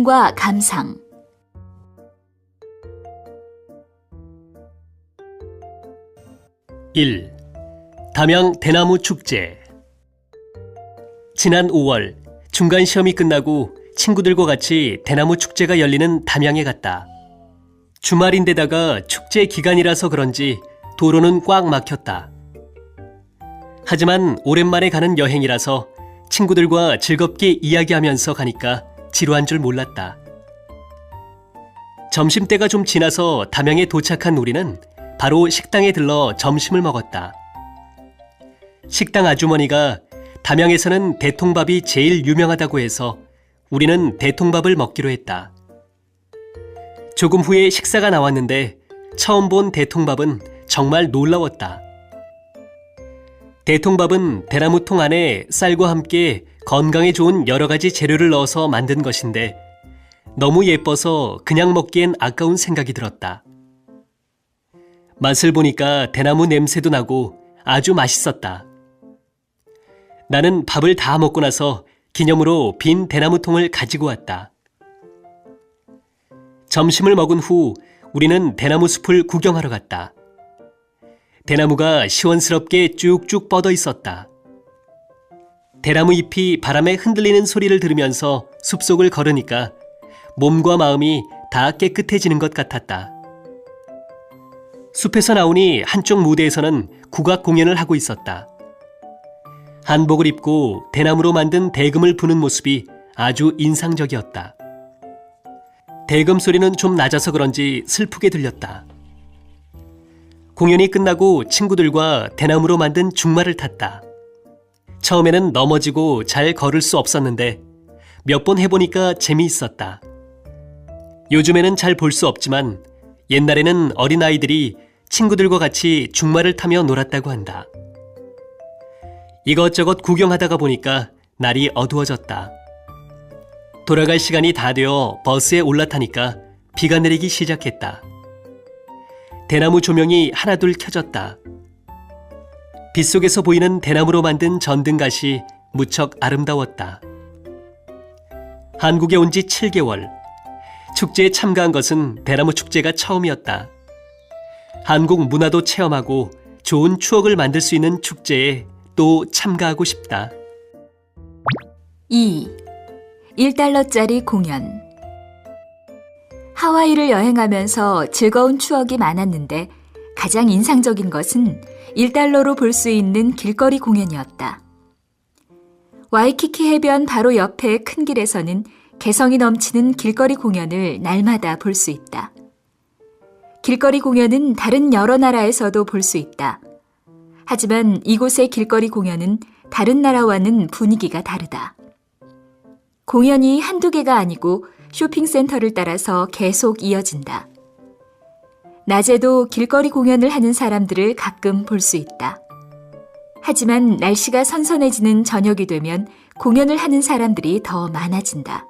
고민과 감상. (1) 담양 대나무 축제. 지난 5월 중간 시험이 끝나고 친구들과 같이 대나무 축제가 열리는 담양에 갔다. 주말인데다가 축제 기간이라서 그런지 도로는 꽉 막혔다. 하지만 오랜만에 가는 여행이라서 친구들과 즐겁게 이야기하면서 가니까 지루한 줄 몰랐다. 점심때가 좀 지나서 담양에 도착한 우리는 바로 식당에 들러 점심을 먹었다. 식당 아주머니가 담양에서는 대통밥이 제일 유명하다고 해서 우리는 대통밥을 먹기로 했다. 조금 후에 식사가 나왔는데 처음 본 대통밥은 정말 놀라웠다. 대통밥은 대나무통 안에 쌀과 함께 건강에 좋은 여러 가지 재료를 넣어서 만든 것인데 너무 예뻐서 그냥 먹기엔 아까운 생각이 들었다. 맛을 보니까 대나무 냄새도 나고 아주 맛있었다. 나는 밥을 다 먹고 나서 기념으로 빈 대나무통을 가지고 왔다. 점심을 먹은 후 우리는 대나무 숲을 구경하러 갔다. 대나무가 시원스럽게 쭉쭉 뻗어 있었다. 대나무 잎이 바람에 흔들리는 소리를 들으면서 숲속을 걸으니까 몸과 마음이 다 깨끗해지는 것 같았다. 숲에서 나오니 한쪽 무대에서는 국악 공연을 하고 있었다. 한복을 입고 대나무로 만든 대금을 부는 모습이 아주 인상적이었다. 대금 소리는 좀 낮아서 그런지 슬프게 들렸다. 공연이 끝나고 친구들과 대나무로 만든 중마를 탔다. 처음에는 넘어지고 잘 걸을 수 없었는데 몇 번 해보니까 재미있었다. 요즘에는 잘 볼 수 없지만 옛날에는 어린아이들이 친구들과 같이 중마를 타며 놀았다고 한다. 이것저것 구경하다가 보니까 날이 어두워졌다. 돌아갈 시간이 다 되어 버스에 올라타니까 비가 내리기 시작했다. 대나무 조명이 하나둘 켜졌다. 빗속에서 보이는 대나무로 만든 전등갓이 무척 아름다웠다. 한국에 온 지 7개월. 축제에 참가한 것은 대나무 축제가 처음이었다. 한국 문화도 체험하고 좋은 추억을 만들 수 있는 축제에 또 참가하고 싶다. 2. 1달러짜리 공연. 하와이를 여행하면서 즐거운 추억이 많았는데 가장 인상적인 것은 1달러로 볼 수 있는 길거리 공연이었다. 와이키키 해변 바로 옆의 큰 길에서는 개성이 넘치는 길거리 공연을 날마다 볼 수 있다. 길거리 공연은 다른 여러 나라에서도 볼 수 있다. 하지만 이곳의 길거리 공연은 다른 나라와는 분위기가 다르다. 공연이 한두 개가 아니고 쇼핑센터를 따라서 계속 이어진다. 낮에도 길거리 공연을 하는 사람들을 가끔 볼 수 있다. 하지만 날씨가 선선해지는 저녁이 되면 공연을 하는 사람들이 더 많아진다.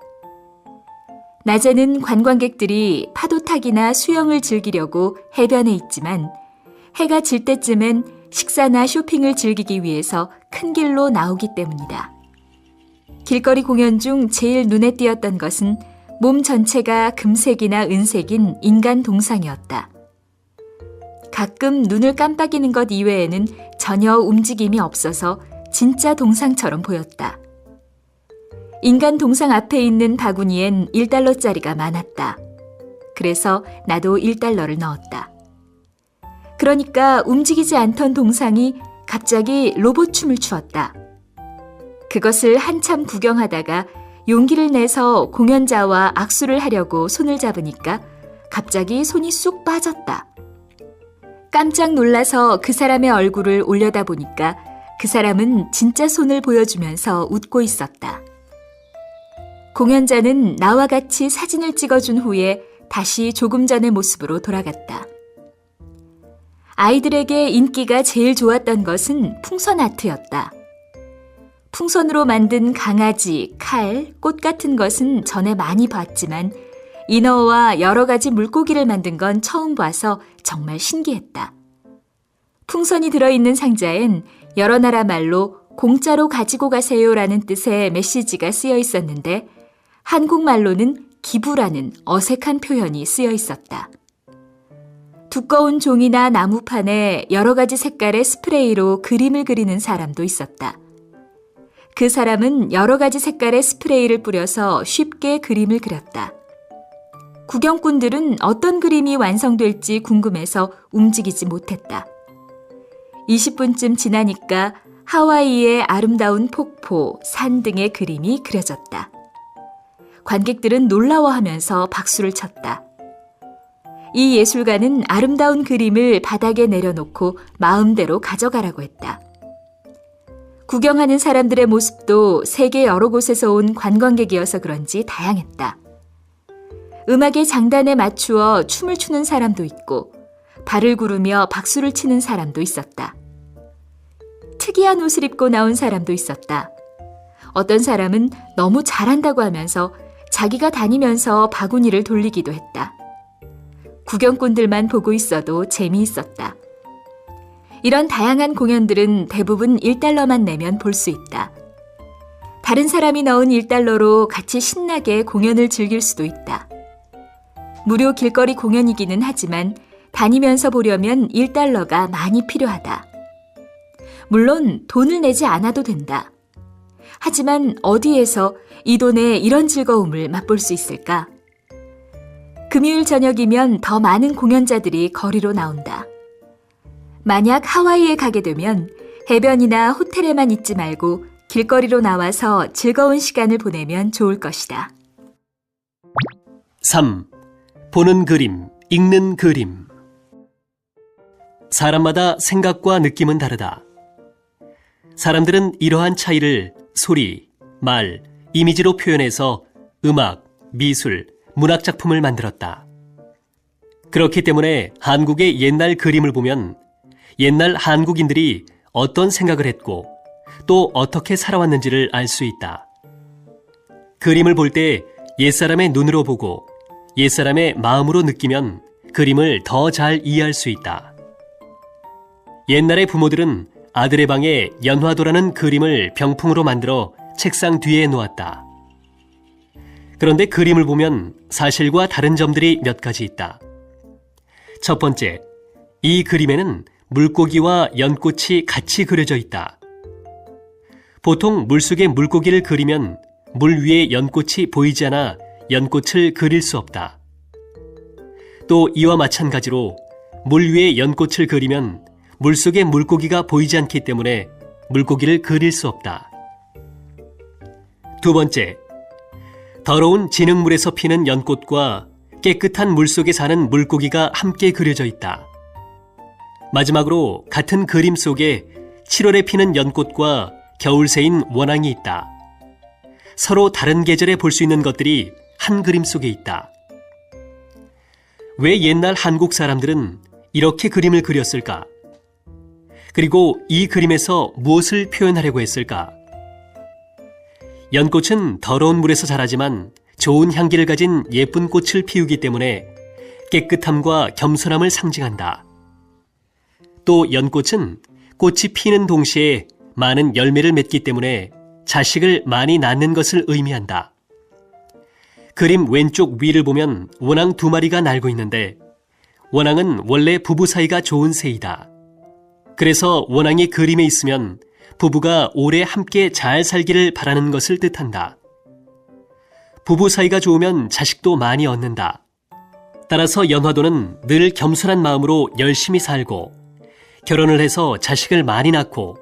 낮에는 관광객들이 파도타기나 수영을 즐기려고 해변에 있지만 해가 질 때쯤엔 식사나 쇼핑을 즐기기 위해서 큰 길로 나오기 때문이다. 길거리 공연 중 제일 눈에 띄었던 것은 몸 전체가 금색이나 은색인 인간 동상이었다. 가끔 눈을 깜빡이는 것 이외에는 전혀 움직임이 없어서 진짜 동상처럼 보였다. 인간 동상 앞에 있는 바구니엔 1달러짜리가 많았다. 그래서 나도 1달러를 넣었다. 그러니까 움직이지 않던 동상이 갑자기 로봇 춤을 추었다. 그것을 한참 구경하다가 용기를 내서 공연자와 악수를 하려고 손을 잡으니까 갑자기 손이 쑥 빠졌다. 깜짝 놀라서 그 사람의 얼굴을 올려다보니까 그 사람은 진짜 손을 보여주면서 웃고 있었다. 공연자는 나와 같이 사진을 찍어준 후에 다시 조금 전의 모습으로 돌아갔다. 아이들에게 인기가 제일 좋았던 것은 풍선 아트였다. 풍선으로 만든 강아지, 칼, 꽃 같은 것은 전에 많이 봤지만 인어와 여러 가지 물고기를 만든 건 처음 봐서 정말 신기했다. 풍선이 들어있는 상자엔 여러 나라 말로 공짜로 가지고 가세요라는 뜻의 메시지가 쓰여 있었는데 한국말로는 기부라는 어색한 표현이 쓰여 있었다. 두꺼운 종이나 나무판에 여러 가지 색깔의 스프레이로 그림을 그리는 사람도 있었다. 그 사람은 여러 가지 색깔의 스프레이를 뿌려서 쉽게 그림을 그렸다. 구경꾼들은 어떤 그림이 완성될지 궁금해서 움직이지 못했다. 20분쯤 지나니까 하와이의 아름다운 폭포, 산 등의 그림이 그려졌다. 관객들은 놀라워하면서 박수를 쳤다. 이 예술가는 아름다운 그림을 바닥에 내려놓고 마음대로 가져가라고 했다. 구경하는 사람들의 모습도 세계 여러 곳에서 온 관광객이어서 그런지 다양했다. 음악의 장단에 맞추어 춤을 추는 사람도 있고 발을 구르며 박수를 치는 사람도 있었다. 특이한 옷을 입고 나온 사람도 있었다. 어떤 사람은 너무 잘한다고 하면서 자기가 다니면서 바구니를 돌리기도 했다. 구경꾼들만 보고 있어도 재미있었다. 이런 다양한 공연들은 대부분 1달러만 내면 볼 수 있다. 다른 사람이 넣은 1달러로 같이 신나게 공연을 즐길 수도 있다. 무료 길거리 공연이기는 하지만 다니면서 보려면 1달러가 많이 필요하다. 물론 돈을 내지 않아도 된다. 하지만 어디에서 이 돈에 이런 즐거움을 맛볼 수 있을까? 금요일 저녁이면 더 많은 공연자들이 거리로 나온다. 만약 하와이에 가게 되면 해변이나 호텔에만 있지 말고 길거리로 나와서 즐거운 시간을 보내면 좋을 것이다. 3. 보는 그림, 읽는 그림. 사람마다 생각과 느낌은 다르다. 사람들은 이러한 차이를 소리, 말, 이미지로 표현해서 음악, 미술, 문학작품을 만들었다. 그렇기 때문에 한국의 옛날 그림을 보면 옛날 한국인들이 어떤 생각을 했고 또 어떻게 살아왔는지를 알 수 있다. 그림을 볼 때 옛사람의 눈으로 보고 옛사람의 마음으로 느끼면 그림을 더 잘 이해할 수 있다. 옛날의 부모들은 아들의 방에 연화도라는 그림을 병풍으로 만들어 책상 뒤에 놓았다. 그런데 그림을 보면 사실과 다른 점들이 몇 가지 있다. 첫 번째, 이 그림에는 물고기와 연꽃이 같이 그려져 있다. 보통 물속에 물고기를 그리면 물 위에 연꽃이 보이지 않아 연꽃을 그릴 수 없다. 또 이와 마찬가지로 물 위에 연꽃을 그리면 물속에 물고기가 보이지 않기 때문에 물고기를 그릴 수 없다. 두 번째, 더러운 진흙물에서 피는 연꽃과 깨끗한 물속에 사는 물고기가 함께 그려져 있다. 마지막으로 같은 그림 속에 7월에 피는 연꽃과 겨울 새인 원앙이 있다. 서로 다른 계절에 볼 수 있는 것들이 한 그림 속에 있다. 왜 옛날 한국 사람들은 이렇게 그림을 그렸을까? 그리고 이 그림에서 무엇을 표현하려고 했을까? 연꽃은 더러운 물에서 자라지만 좋은 향기를 가진 예쁜 꽃을 피우기 때문에 깨끗함과 겸손함을 상징한다. 또 연꽃은 꽃이 피는 동시에 많은 열매를 맺기 때문에 자식을 많이 낳는 것을 의미한다. 그림 왼쪽 위를 보면 원앙 2마리가 날고 있는데 원앙은 원래 부부 사이가 좋은 새이다. 그래서 원앙이 그림에 있으면 부부가 오래 함께 잘 살기를 바라는 것을 뜻한다. 부부 사이가 좋으면 자식도 많이 얻는다. 따라서 연화도는 늘 겸손한 마음으로 열심히 살고 결혼을 해서 자식을 많이 낳고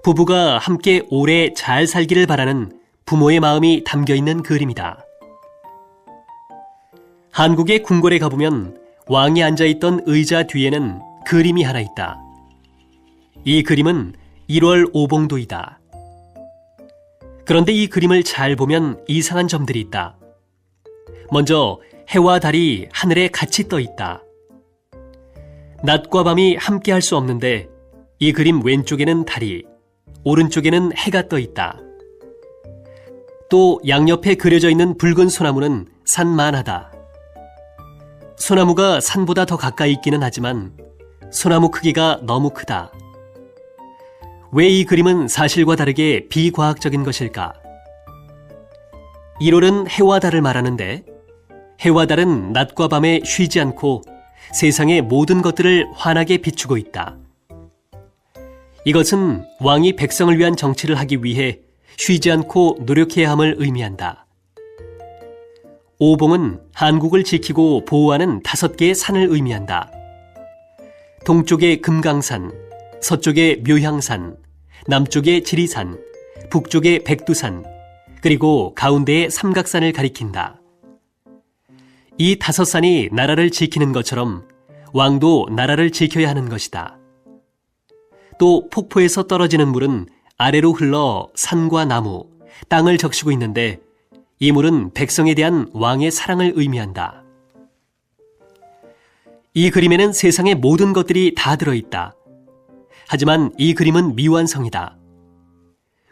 부부가 함께 오래 잘 살기를 바라는 부모의 마음이 담겨있는 그림이다. 한국의 궁궐에 가보면 왕이 앉아있던 의자 뒤에는 그림이 하나 있다. 이 그림은 1월 오봉도이다. 그런데 이 그림을 잘 보면 이상한 점들이 있다. 먼저 해와 달이 하늘에 같이 떠 있다. 낮과 밤이 함께 할 수 없는데 이 그림 왼쪽에는 달이, 오른쪽에는 해가 떠 있다. 또 양옆에 그려져 있는 붉은 소나무는 산만하다. 소나무가 산보다 더 가까이 있기는 하지만 소나무 크기가 너무 크다. 왜 이 그림은 사실과 다르게 비과학적인 것일까? 1월은 해와 달을 말하는데 해와 달은 낮과 밤에 쉬지 않고 세상의 모든 것들을 환하게 비추고 있다. 이것은 왕이 백성을 위한 정치를 하기 위해 쉬지 않고 노력해야 함을 의미한다. 오봉은 한국을 지키고 보호하는 5개의 산을 의미한다. 동쪽의 금강산, 서쪽의 묘향산, 남쪽의 지리산, 북쪽의 백두산, 그리고 가운데의 삼각산을 가리킨다. 이 5산이 나라를 지키는 것처럼 왕도 나라를 지켜야 하는 것이다. 또 폭포에서 떨어지는 물은 아래로 흘러 산과 나무, 땅을 적시고 있는데 이 물은 백성에 대한 왕의 사랑을 의미한다. 이 그림에는 세상의 모든 것들이 다 들어있다. 하지만 이 그림은 미완성이다.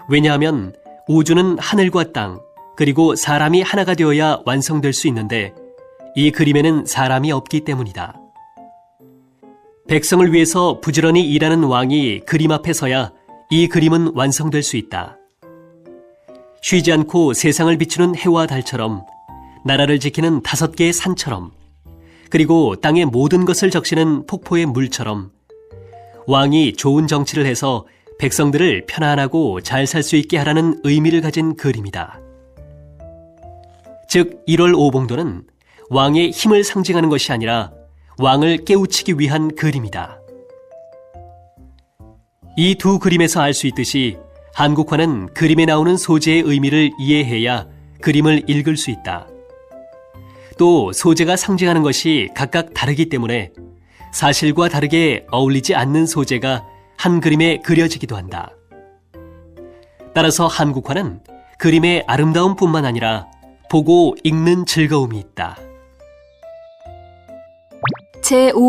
왜냐하면 우주는 하늘과 땅, 그리고 사람이 하나가 되어야 완성될 수 있는데 이 그림에는 사람이 없기 때문이다. 백성을 위해서 부지런히 일하는 왕이 그림 앞에 서야 이 그림은 완성될 수 있다. 쉬지 않고 세상을 비추는 해와 달처럼, 나라를 지키는 5개의 산처럼, 그리고 땅의 모든 것을 적시는 폭포의 물처럼 왕이 좋은 정치를 해서 백성들을 편안하고 잘 살 수 있게 하라는 의미를 가진 그림이다. 즉 1월 오봉도는 왕의 힘을 상징하는 것이 아니라 왕을 깨우치기 위한 그림이다. 이 두 그림에서 알 수 있듯이 한국화는 그림에 나오는 소재의 의미를 이해해야 그림을 읽을 수 있다. 또 소재가 상징하는 것이 각각 다르기 때문에 사실과 다르게 어울리지 않는 소재가 한 그림에 그려지기도 한다. 따라서 한국화는 그림의 아름다움뿐만 아니라 보고 읽는 즐거움이 있다. 제5